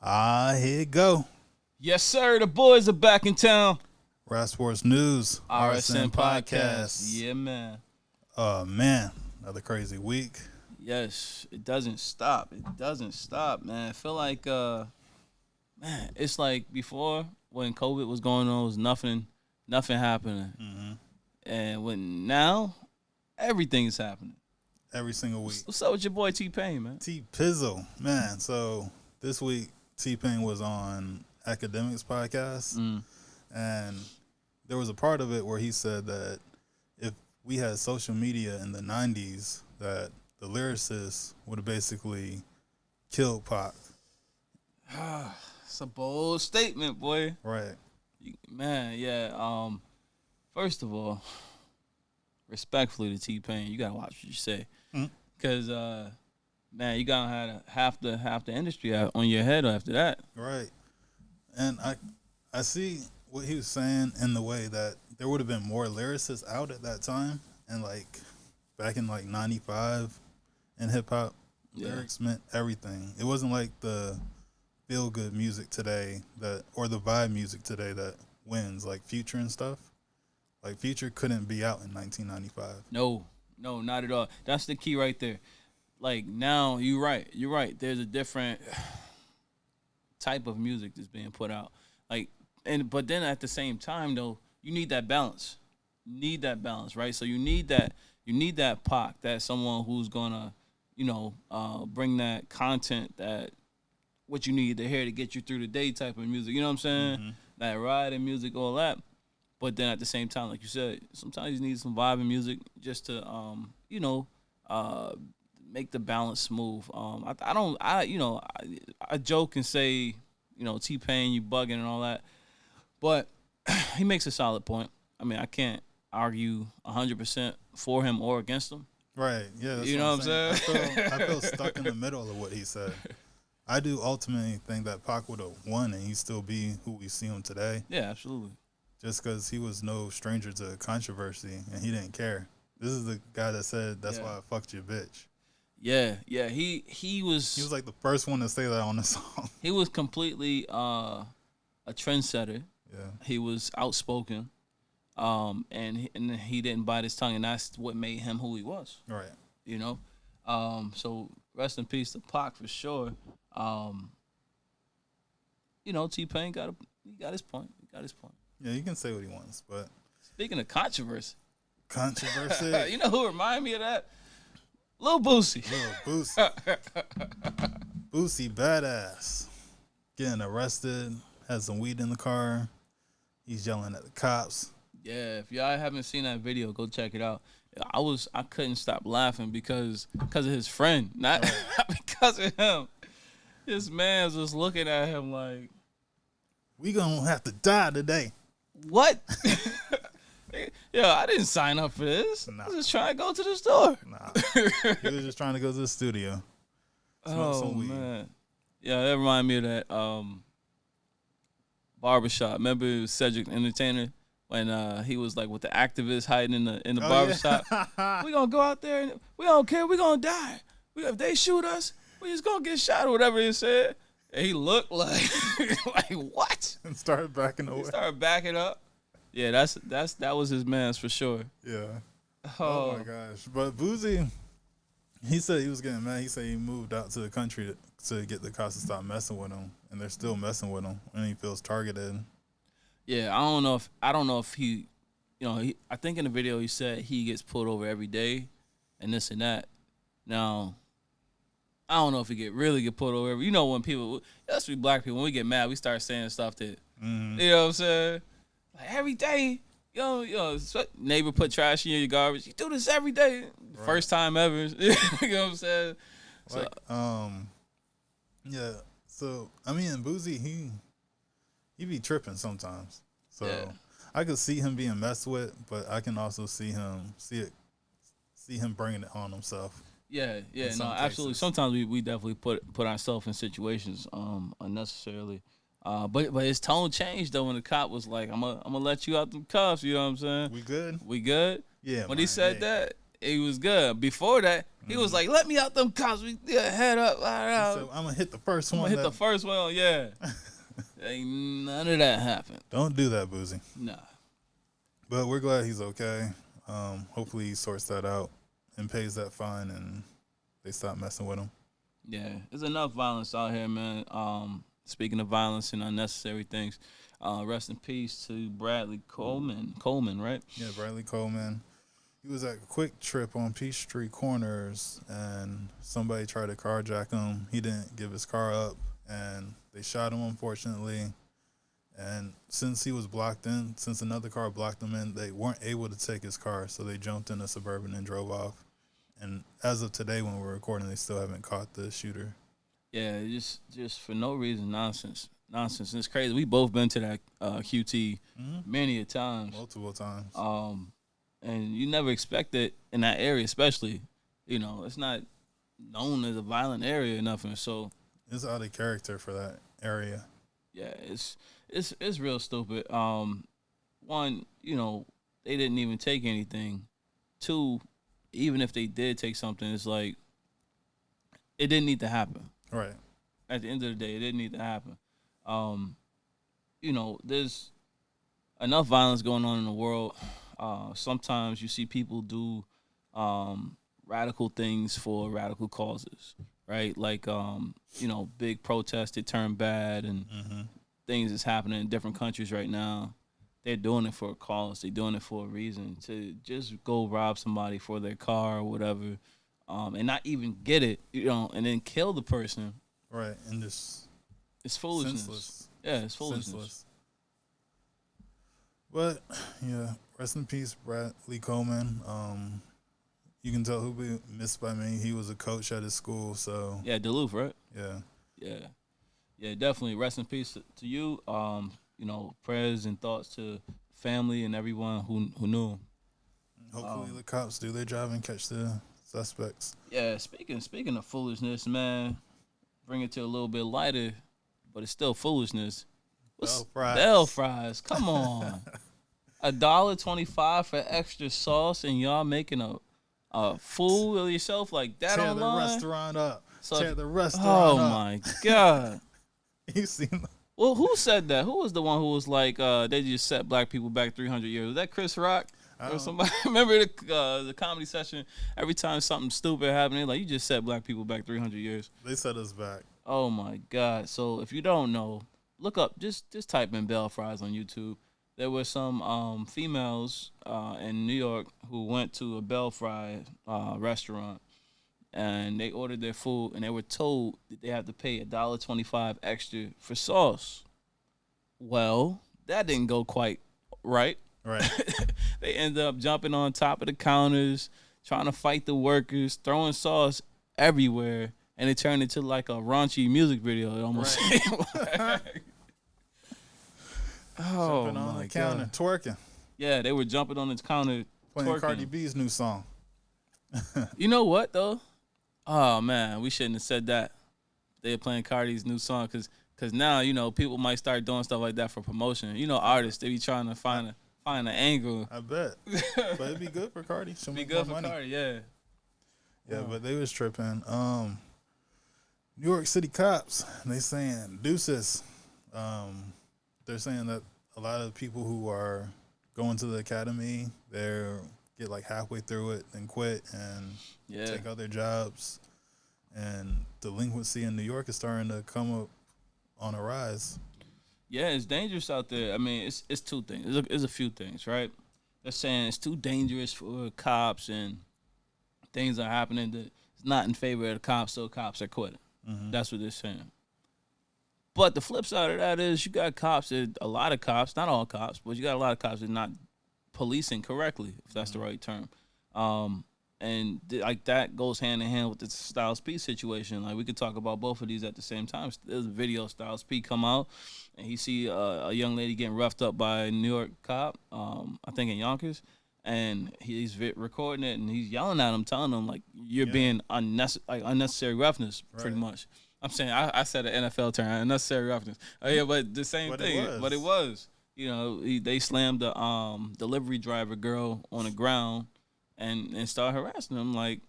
Here it go. Yes, sir. The boys are back in town. Rap Sports News, RSN Podcast. Yeah, man. Man, another crazy week. Yes, it doesn't stop. It doesn't stop, man. I feel like, man, it's like before when COVID was going on, it was nothing happening. Mm-hmm. And when now, everything is happening. Every single week. What's up with your boy TPain, man? T-Pizzle, man. So this week, TPain was on Academics Podcast, and there was a part of it where he said that if we had social media in the 90s, that the lyricists would have basically killed Pac. It's a bold statement, boy. Right. Man, yeah. First of all, respectfully to T-Pain, you gotta watch what you say, because man, you gotta have half the industry on your head after that. Right. And I see what he was saying in the way that there would have been more lyricists out at that time, and like back in like 95 in hip hop, lyrics meant everything. It wasn't like the feel good music today or the vibe music today that wins, like Future and stuff. Like Future couldn't be out in 1995. No, not at all. That's the key right there. Like now, you're right. There's a different type of music that's being put out. But then at the same time though, you need that balance. Right? So you need that Pac, that someone who's gonna, bring that content, that what you need to hear to get you through the day type of music. You know what I'm saying? Mm-hmm. That riding music, all that. But then at the same time, like you said, sometimes you need some vibing music just to, make the balance smooth. I joke and say, T-Pain, you bugging and all that, but he makes a solid point. I mean, I can't argue 100% for him or against him. Right. Yeah. That's you know what I'm saying? I feel stuck in the middle of what he said. I do ultimately think that Pac would have won and he'd still be who we see him today. Yeah, absolutely. Just because he was no stranger to controversy and he didn't care. This is the guy that said, that's why I fucked your bitch. Yeah. He was... He was like the first one to say that on the song. He was completely a trendsetter. Yeah. He was outspoken. And he didn't bite his tongue, and that's what made him who he was. Right. So rest in peace to Pac for sure. T-Pain got his point. Yeah, you can say what he wants, but speaking of controversy. You know who remind me of that? Lil Boosie. Boosie badass. Getting arrested, has some weed in the car. He's yelling at the cops. Yeah, if y'all haven't seen that video, go check it out. I couldn't stop laughing because of his friend, not because of him. This man was just looking at him like, we gonna have to die today. What? Yo, I didn't sign up for this. Nah. I was just trying to go to the store. Nah. He was just trying to go to the studio. Smoke some weed. Man. Yeah, that reminded me of that barbershop. Remember it was Cedric the Entertainer when he was like with the activists hiding in the barbershop? Yeah. We gonna go out there and we don't care, we gonna die. If they shoot us, we just gonna get shot or whatever he said. And he looked like like what? And started backing away. He started backing up. Yeah, that was his man's for sure. Yeah. Oh my gosh. But Boosie, he said he was getting mad. He said he moved out to the country to get the cops to stop messing with him, and they're still messing with him, and he feels targeted. Yeah, I don't know if he, I think in the video he said he gets pulled over every day, and this and that. Now, I don't know if he really get pulled over. When people, especially black people, when we get mad, we start saying stuff that, you know what I'm saying? Like every day, neighbor put trash in your garbage. You do this every day. Right. First time ever. You know what I'm saying? Yeah. So, I mean, Boosie, he be tripping sometimes. So, yeah. I could see him being messed with, but I can also see him bringing it on himself. Yeah, no, absolutely. Sometimes we definitely put ourselves in situations unnecessarily. But his tone changed though when the cop was like, "I'm gonna let you out the cuffs." You know what I'm saying? We good? We good? Yeah. When he said that, he was good. Before that, he was like, "Let me out them cops. We head up. So I'm gonna hit the first one. Hit the first one. Yeah. Ain't none of that happened. Don't do that, Boozy. Nah. But we're glad he's okay. Hopefully he sorts that out and pays that fine, and they stop messing with him. Yeah, there's enough violence out here, man. Speaking of violence and unnecessary things, rest in peace to Bradley Coleman. Coleman, right? Yeah, Bradley Coleman. He was at a Quick Trip on Peachtree Corners, and somebody tried to carjack him. He didn't give his car up, and they shot him, unfortunately. And since he was blocked in, since another car blocked him in, they weren't able to take his car, so they jumped in a Suburban and drove off. And as of today, when we're recording, they still haven't caught the shooter. Yeah, just for no reason, nonsense. And it's crazy. We both been to that QT many a times. Multiple times. And you never expect it in that area, especially. You know, it's not known as a violent area or nothing. So it's out of character for that area. Yeah, it's real stupid. One, you know, they didn't even take anything. Two, even if they did take something, it's like it didn't need to happen. Right. At the end of the day, it didn't need to happen. You know, there's enough violence going on in the world. Sometimes you see people do radical things for radical causes, right? Like, you know, big protests that turn bad and things that's happening in different countries right now. They're doing it for a cause. They're doing it for a reason, to just go rob somebody for their car or whatever, and not even get it, you know, and then kill the person. Right, and just it's foolishness. Senseless. Yeah, it's foolishness. Senseless. But yeah, rest in peace, Bradley Coleman. You can tell who be missed by me. He was a coach at his school, so yeah, Duluth, right? Yeah, definitely. Rest in peace to you. You know, prayers and thoughts to family and everyone who knew him. Hopefully the cops do their job and catch the suspects. Yeah, speaking of foolishness, man, bring it to a little bit lighter, but it's still foolishness. Bell fries. Come on. $1.25 for extra sauce, and y'all making a fool of yourself like that Tear online? the restaurant up. So Tear the restaurant up. Oh, my God. You seen that? Well, who said that? Who was the one who was like, they just set black people back 300 years? Was that Chris Rock or somebody? Remember the comedy session? Every time something stupid happened, they're like, you just set black people back 300 years. They set us back. Oh, my God. So if you don't know, look up, just type in Bell Fries on YouTube. There were some females in New York who went to a Bell Fry restaurant, and they ordered their food, and they were told that they had to pay $1.25 extra for sauce. Well, that didn't go quite right. Right. They ended up jumping on top of the counters, trying to fight the workers, throwing sauce everywhere, and it turned into like a raunchy music video. It almost seemed like. Oh, jumping on my the counter, God. twerking. Yeah, they were jumping on the counter, playing twerking. Cardi B's new song. You know what, though? Oh, man, we shouldn't have said that. They were playing Cardi's new song because now, you know, people might start doing stuff like that for promotion. You know, artists, they be trying to find an angle. I bet. But it'd be good for Cardi. She'll Be make good more for money. Cardi, yeah. Yeah, but they was tripping. New York City cops, they saying deuces. They're saying that a lot of people who are going to the academy, they get like halfway through it and quit and take other jobs. And delinquency in New York is starting to come up on a rise. Yeah, it's dangerous out there. I mean, it's two things. It's a few things, right? They're saying it's too dangerous for cops, and things are happening that it's not in favor of the cops, so cops are quitting. Mm-hmm. That's what they're saying. But the flip side of that is you got cops, a lot of cops, not all cops, but you got a lot of cops that are not policing correctly, if that's the right term. And like that goes hand in hand with the Styles P situation. Like we could talk about both of these at the same time. There's a video of Styles P come out, and he see a young lady getting roughed up by a New York cop, I think in Yonkers, and he's recording it, and he's yelling at him, telling him like you're being unnecessary roughness, pretty much. I'm saying I said an NFL term, unnecessary roughness. Oh yeah, but the same thing. But it was. You know, they slammed the delivery driver girl on the ground, and start harassing them. Like,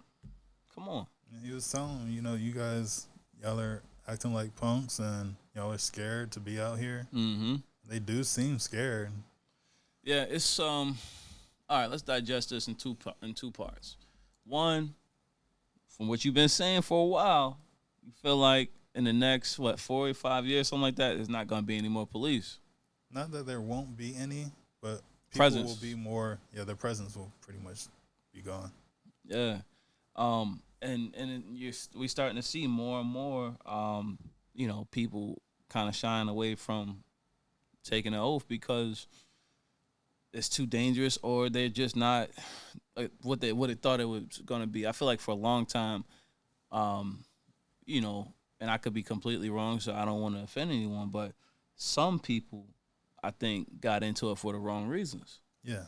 come on. And he was telling them, you guys, y'all are acting like punks and y'all are scared to be out here. Mm-hmm. They do seem scared. Yeah, it's all right. Let's digest this in two parts. One, from what you've been saying for a while, you feel like in the next 4 or 5 years, something like that, there's not going to be any more police. Not that there won't be any, but people Presence will be more. Yeah, their presence will pretty much be gone. Yeah, and we starting to see more and more, people kind of shying away from taking an oath because it's too dangerous, or they're just not like what they thought it was going to be. I feel like for a long time, and I could be completely wrong, so I don't want to offend anyone, but some people, I think, got into it for the wrong reasons. Yeah.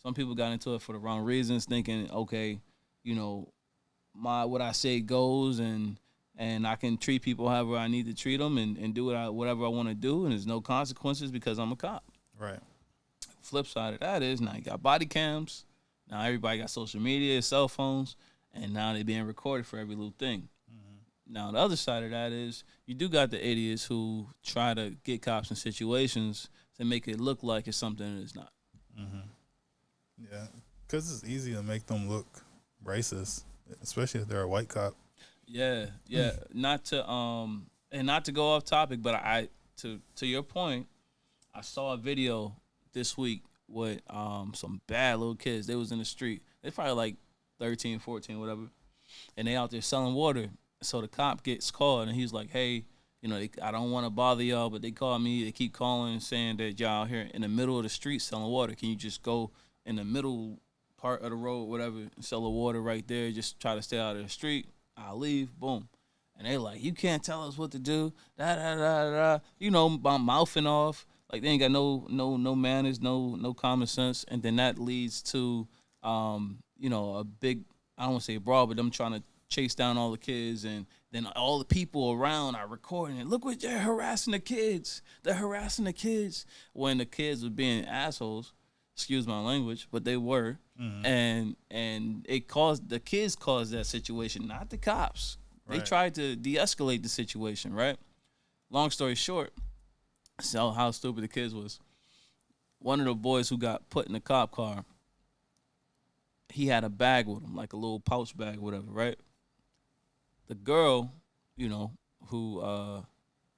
Some people got into it for the wrong reasons, thinking, okay, what I say goes, and I can treat people however I need to treat them, and do whatever I want to do, and there's no consequences because I'm a cop. Right. Flip side of that is now you got body cams, now everybody got social media, cell phones, and now they're being recorded for every little thing. Mm-hmm. Now the other side of that is you do got the idiots who try to get cops in situations to make it look like it's something that it's not. Mm-hmm. Yeah, because it's easy to make them look racist, especially if they're a white cop. Yeah. Not to go off topic, but to your point, I saw a video this week with some bad little kids. They was in the street. They probably like 13, 14, whatever. And they out there selling water. So the cop gets called and he's like, hey, I don't want to bother y'all, but they call me. They keep calling saying that y'all out here in the middle of the street selling water. Can you just go in the middle part of the road, whatever, and sell the water right there? Just try to stay out of the street. I'll leave. Boom. And they like, you can't tell us what to do. I'm mouthing off. Like they ain't got no manners, no common sense, and then that leads to a big, I don't want to say a brawl, but them trying to chase down all the kids, and then all the people around are recording it. Look what they're harassing the kids. They're harassing the kids when the kids were being assholes. Excuse my language, but they were, and the kids caused that situation, not the cops. Right. They tried to de-escalate the situation, right? Long story short. So how stupid the kids was. One of the boys who got put in the cop car, he had a bag with him, like a little pouch bag, whatever, right? The girl, who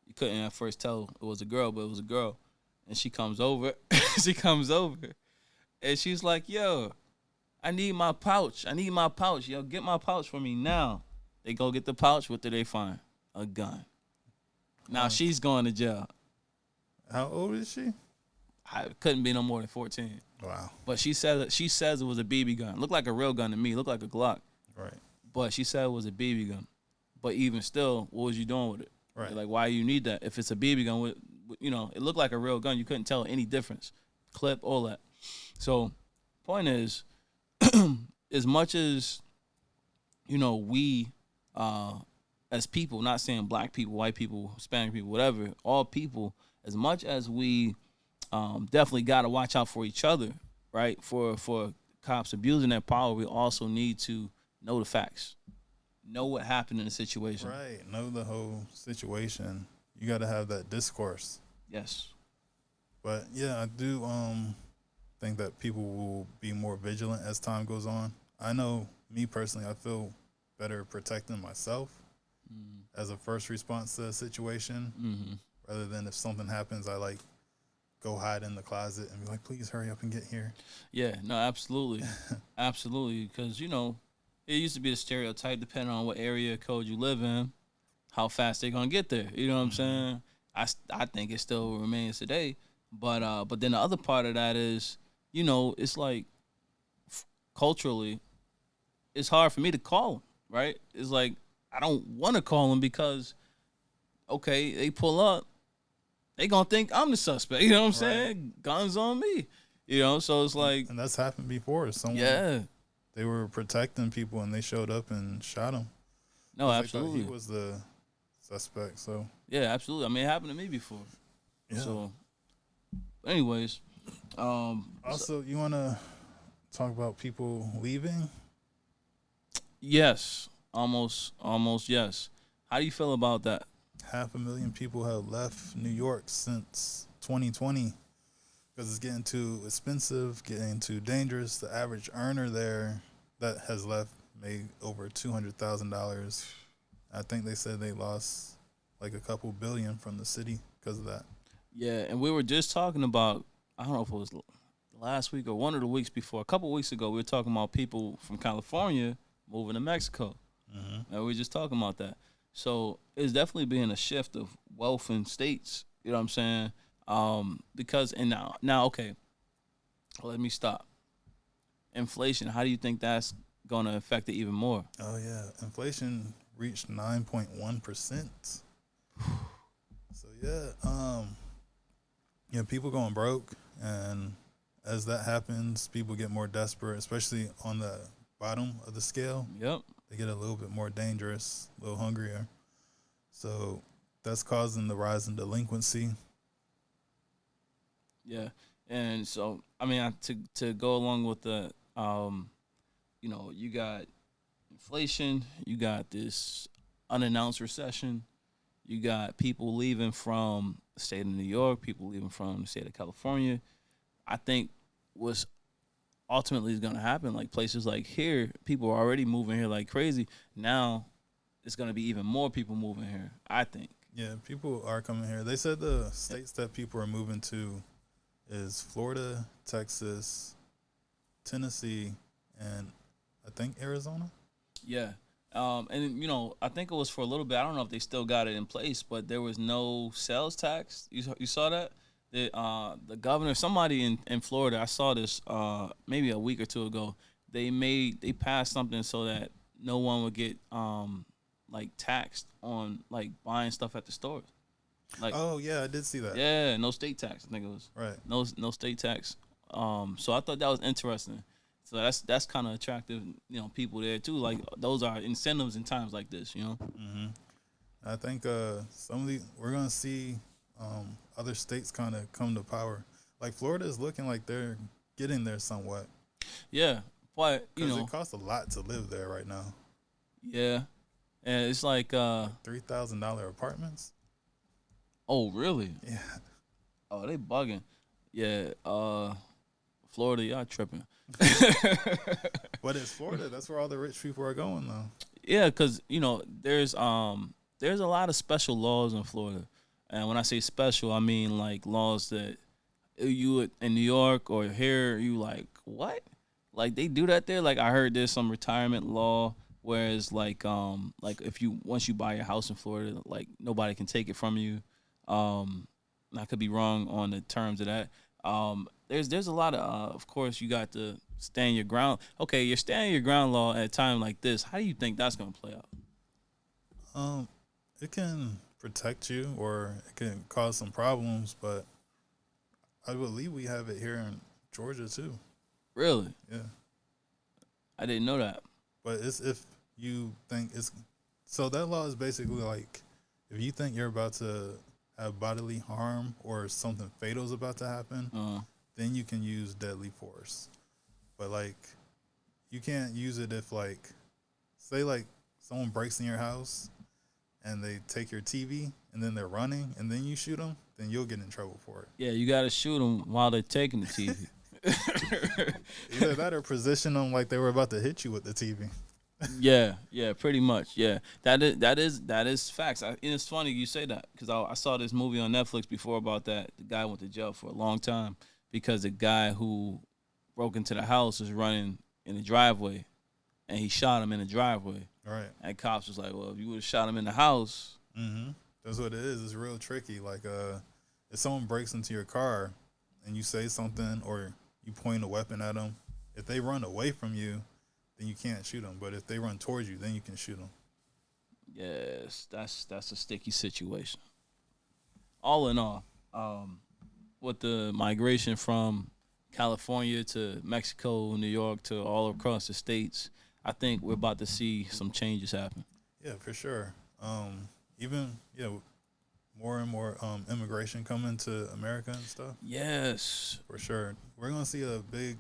you couldn't at first tell it was a girl, but it was a girl. And she comes over, and she's like, yo, I need my pouch. Yo, get my pouch for me now. They go get the pouch. What do they find? A gun. Now she's going to jail. How old is she? I couldn't be no more than 14. Wow. But she says it was a BB gun. Looked like a real gun to me. Looked like a Glock. Right. But she said it was a BB gun. But even still, what was you doing with it? Right. Like, why you need that? If it's a BB gun, it looked like a real gun. You couldn't tell any difference. Clip, all that. So, point is, as much as, we, as people, not saying black people, white people, Hispanic people, whatever, all people, as much as we definitely got to watch out for each other, right? For cops abusing their power, we also need to know the facts, know what happened in the situation. Right, know the whole situation. You got to have that discourse. Yes. But yeah, I do think that people will be more vigilant as time goes on. I know me personally, I feel better protecting myself as a first response to a situation. Mm-hmm. Rather than if something happens, I go hide in the closet and be like, please hurry up and get here. Yeah, no, absolutely. Absolutely. Because, it used to be the stereotype, depending on what area code you live in, how fast they're going to get there. You know what I'm saying? I think it still remains today. But then the other part of that is, it's like culturally, it's hard for me to call them, right? It's like I don't want to call them because, okay, they pull up. They gonna think I'm the suspect. You know what I'm saying? Guns on me. So it's like, and that's happened before. They were protecting people and they showed up and shot him. No, absolutely. He was the suspect. So yeah, absolutely. I mean, it happened to me before. Yeah. So, anyways, also you want to talk about people leaving. Yes, almost yes. How do you feel about that? 500,000 people have left New York since 2020 because it's getting too expensive, getting too dangerous. The average earner there that has left made over $200,000. I think they said they lost like a couple billion from the city because of that. Yeah, and we were just talking about, I don't know if it was last week or one of the weeks before, a couple weeks ago, we were talking about people from California moving to Mexico. And we were just talking about that. So it's definitely being a shift of wealth in states. You know what I'm saying? Because, and now, okay, let me stop. Inflation, how do you think that's going to affect it even more? Oh, yeah. Inflation reached 9.1%. So, yeah, people going broke. And as that happens, people get more desperate, especially on the bottom of the scale. Yep. They get a little bit more dangerous, a little hungrier. So that's causing the rise in delinquency. Yeah. And so, I mean, to go along with the, you got inflation, you got this unannounced recession, you got people leaving from the state of New York, people leaving from the state of California. I think what's ultimately is going to happen, like places like here, people are already moving here like crazy. Now it's going to be even more people moving here, I think. Yeah, people are coming here. They said the states that people are moving to is Florida, Texas, Tennessee, and I think Arizona. Yeah. And I think it was for a little bit. I don't know if they still got it in place, but there was no sales tax. You saw that? The governor, somebody in Florida, I saw this maybe a week or two ago. They passed something so that no one would get like taxed on like buying stuff at the stores. Like, oh yeah, I did see that. Yeah, no state tax. I think it was right. No state tax. So I thought that was interesting. So that's kind of attractive. People there too. Like those are incentives in times like this. Mm-hmm. I think we're gonna see other states kind of come to power. Like Florida is looking like they're getting there somewhat. Yeah, but because it costs a lot to live there right now. Yeah, and it's like $3,000 apartments. Oh really? Yeah. Oh, they bugging. Yeah. Florida, y'all tripping. But it's Florida. That's where all the rich people are going though. Yeah, because there's a lot of special laws in Florida. And when I say special, I mean like laws that you in New York or here, you like, what? Like they do that there? Like I heard there's some retirement law, whereas like if once you buy your house in Florida, like nobody can take it from you. I could be wrong on the terms of that. There's a lot of course you got to stand your ground. Okay, you're standing your ground law at a time like this. How do you think that's gonna play out? It can protect you or it can cause some problems, but I believe we have it here in Georgia too. Really? Yeah. I didn't know that. But it's if you think so that law is basically like if you think you're about to have bodily harm or something fatal is about to happen, then you can use deadly force. But like you can't use it if like say like someone breaks in your house and they take your TV and then they're running and then you shoot them, then you'll get in trouble for it. Yeah, you got to shoot them while they're taking the TV. Either that or position them like they were about to hit you with the TV. Yeah, pretty much. Yeah, that is facts. And it's funny you say that because I saw this movie on Netflix before about that. The guy went to jail for a long time because the guy who broke into the house was running in the driveway, and he shot him in the driveway. Right. And cops was like, "Well, if you would have shot him in the house." Mm-hmm. That's what it is. It's real tricky. Like, if someone breaks into your car and you say something or you point a weapon at them, if they run away from you, then you can't shoot them. But if they run towards you, then you can shoot them. Yes, that's a sticky situation. All in all, with the migration from California to Mexico, New York, to all across the states, I think we're about to see some changes happen. Yeah, for sure. More and more immigration coming to America and stuff. Yes, for sure. We're gonna see a big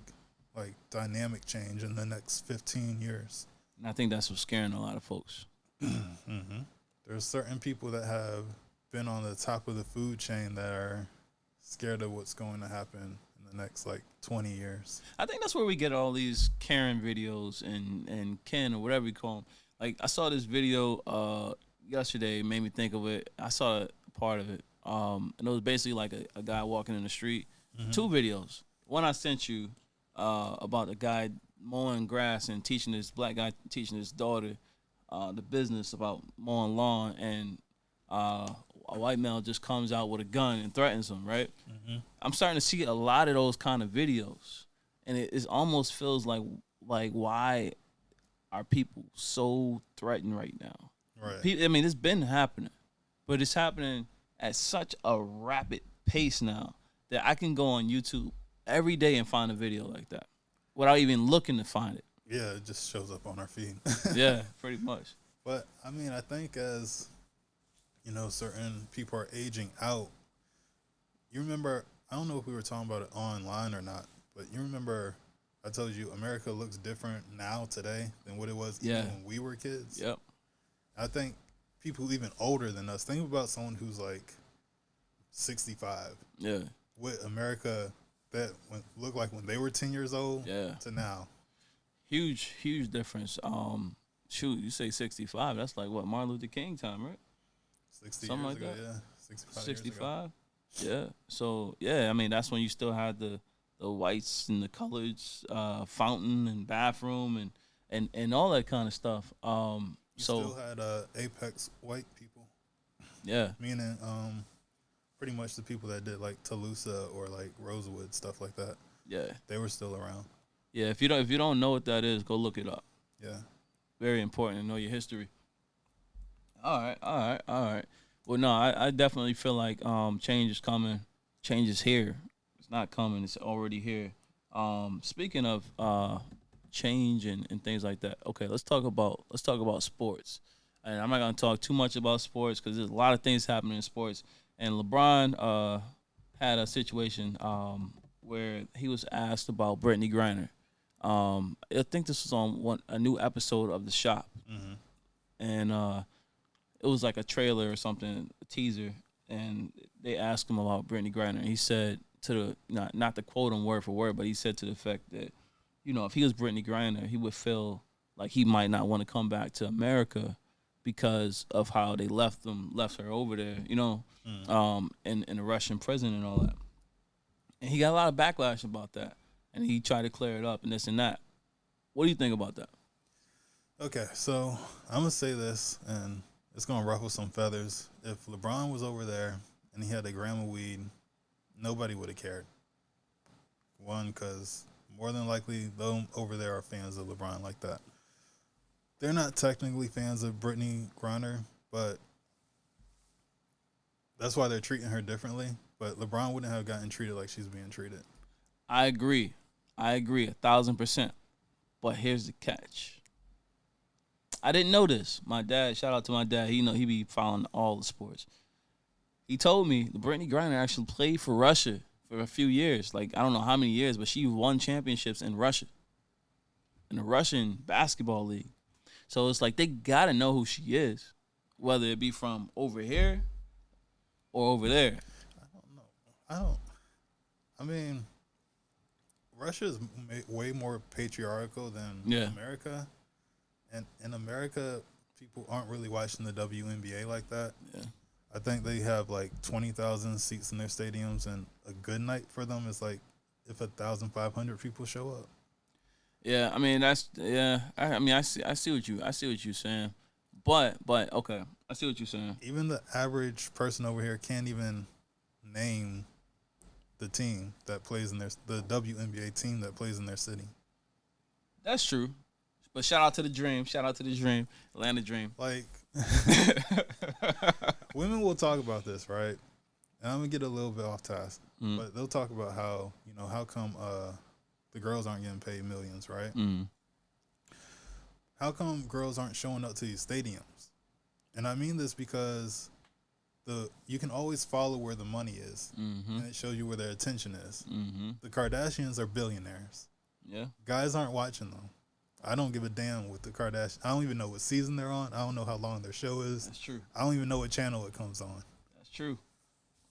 like dynamic change in the next 15 years. And I think that's what's scaring a lot of folks. Mm-hmm. There's certain people that have been on the top of the food chain that are scared of what's going to happen in the next like 20 years. I think that's where we get all these Karen videos and Ken or whatever you call them. Like I saw this video yesterday, made me think of it. I saw a part of it, and it was basically like a guy walking in the street. Mm-hmm. 2 videos. One I sent you about a guy mowing grass and teaching this black guy teaching his daughter the business about mowing lawn, and a white male just comes out with a gun and threatens him, right? Mm-hmm. I'm starting to see a lot of those kind of videos, and it almost feels like why are people so threatened right now? Right. I mean, it's been happening, but it's happening at such a rapid pace now that I can go on YouTube every day and find a video like that without even looking to find it. Yeah, it just shows up on our feed. Yeah, pretty much. But, I mean, I think as, you know, certain people are aging out, you remember, I don't know if we were talking about it online or not, but you remember I told you America looks different now today than what it was even when we were kids? Yep. I think people even older than us, think about someone who's like 65. Yeah. What America that looked like when they were 10 years old to now. Huge difference. Shoot, you say 65, that's like what, Martin Luther King time, right? 60 Something years like ago, that? yeah. 65? Yeah. So, yeah, I mean, that's when you still had the whites and the coloreds, fountain and bathroom and all that kind of stuff. You still had apex white people. Yeah. Meaning pretty much the people that did like Toulouse or like Rosewood, stuff like that. Yeah. They were still around. Yeah, if you don't know what that is, go look it up. Yeah. Very important to know your history. All right. Well, no, I definitely feel like change is coming. Change is here. It's not coming. It's already here. Speaking of change and things like that. Okay, let's talk about sports. And I'm not gonna talk too much about sports because there's a lot of things happening in sports. And LeBron had a situation where he was asked about Brittany Griner. I think this was on a new episode of The Shop, and it was like a trailer or something, a teaser, and they asked him about Brittany Griner. And he said not to quote him word for word, but he said to the effect that, you know, if he was Brittany Griner, he would feel like he might not want to come back to America because of how they left her over there, you know, in a Russian prison and all that. And he got a lot of backlash about that. And he tried to clear it up and this and that. What do you think about that? Okay, so I'm going to say this, and it's going to ruffle some feathers. If LeBron was over there and he had a gram of weed, nobody would have cared. One, because more than likely, those over there are fans of LeBron like that. They're not technically fans of Brittany Griner, but that's why they're treating her differently. But LeBron wouldn't have gotten treated like she's being treated. I agree 1,000%. But here's the catch. I didn't know this. My dad, shout out to my dad. He be following all the sports. He told me the Brittany Griner actually played for Russia for a few years. Like, I don't know how many years, but she won championships in Russia, in the Russian basketball league. So it's like they got to know who she is, whether it be from over here or over there. I mean, Russia is way more patriarchal than America. And in America, people aren't really watching the WNBA like that. Yeah. I think they have like 20,000 seats in their stadiums, and a good night for them is like if 1,500 people show up. Yeah, I mean I see what you're saying, but okay, I see what you're saying. Even the average person over here can't even name the team that plays in the WNBA team that plays in their city. That's true, but shout out to the Dream, Atlanta Dream. Like, women will talk about this, right? And I'm gonna get a little bit off task, but they'll talk about how, you know, how come the girls aren't getting paid millions, right? How come girls aren't showing up to these stadiums? And I mean this because you can always follow where the money is, and it shows you where their attention is. The Kardashians are billionaires. Yeah. Guys aren't watching them. I don't give a damn with the Kardashians. I don't even know what season they're on. I don't know how long their show is. That's true. I don't even know what channel it comes on. That's true.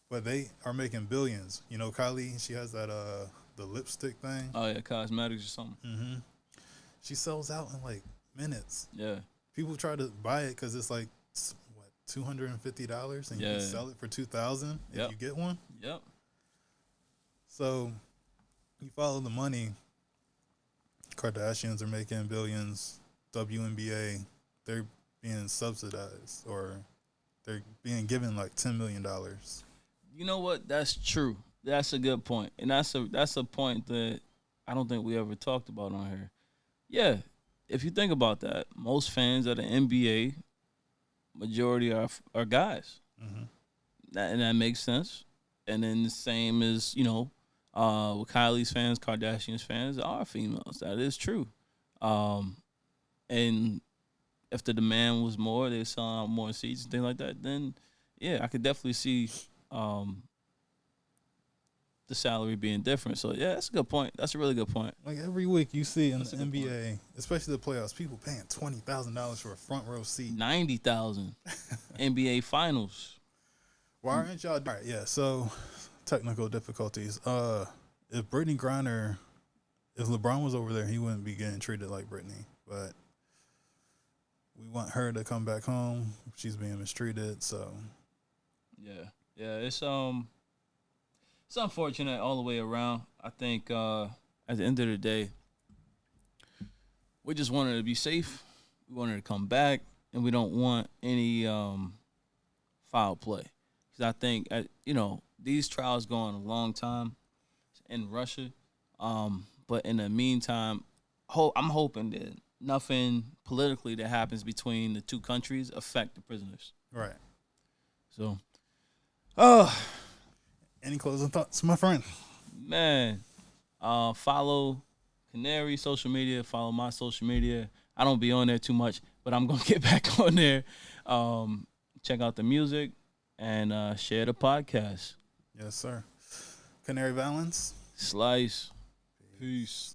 But they are making billions. You know, Kylie, she has that the lipstick thing. Oh yeah, cosmetics or something. Mm-hmm. She sells out in like minutes. Yeah. People try to buy it because it's like what $250, and you can sell it for $2,000 if you get one. Yep. So you follow the money. Kardashians are making billions. WNBA, they're being subsidized, or they're being given like $10 million. You know what? That's true. That's a good point, and that's a point that I don't think we ever talked about on here. Yeah, if you think about that, most fans of the NBA, majority are guys, and that makes sense. And then the same as with Kylie's fans, Kardashian's fans are females. That is true. And if the demand was more, they're selling out more seats and things like that, then yeah, I could definitely see the salary being different. So yeah, that's a good point. That's a really good point. Like every week you see in the NBA, especially the playoffs, people paying $20,000 for a front row seat. 90,000 NBA Finals. Why aren't y'all? All right, yeah. So technical difficulties. If Brittany Griner, if LeBron was over there, he wouldn't be getting treated like Brittany. But we want her to come back home. She's being mistreated. So yeah, it's unfortunate all the way around. I think at the end of the day, we just want her to be safe. We want her to come back, and we don't want any foul play. Because I think these trials go on a long time in Russia, but in the meantime, I'm hoping that nothing politically that happens between the two countries affect the prisoners. Right. So, any closing thoughts, my friend? Man, follow Canary social media. Follow my social media. I don't be on there too much, but I'm gonna get back on there. Check out the music and share the podcast. Yes, sir. Canary Valance. Slyce. Peace.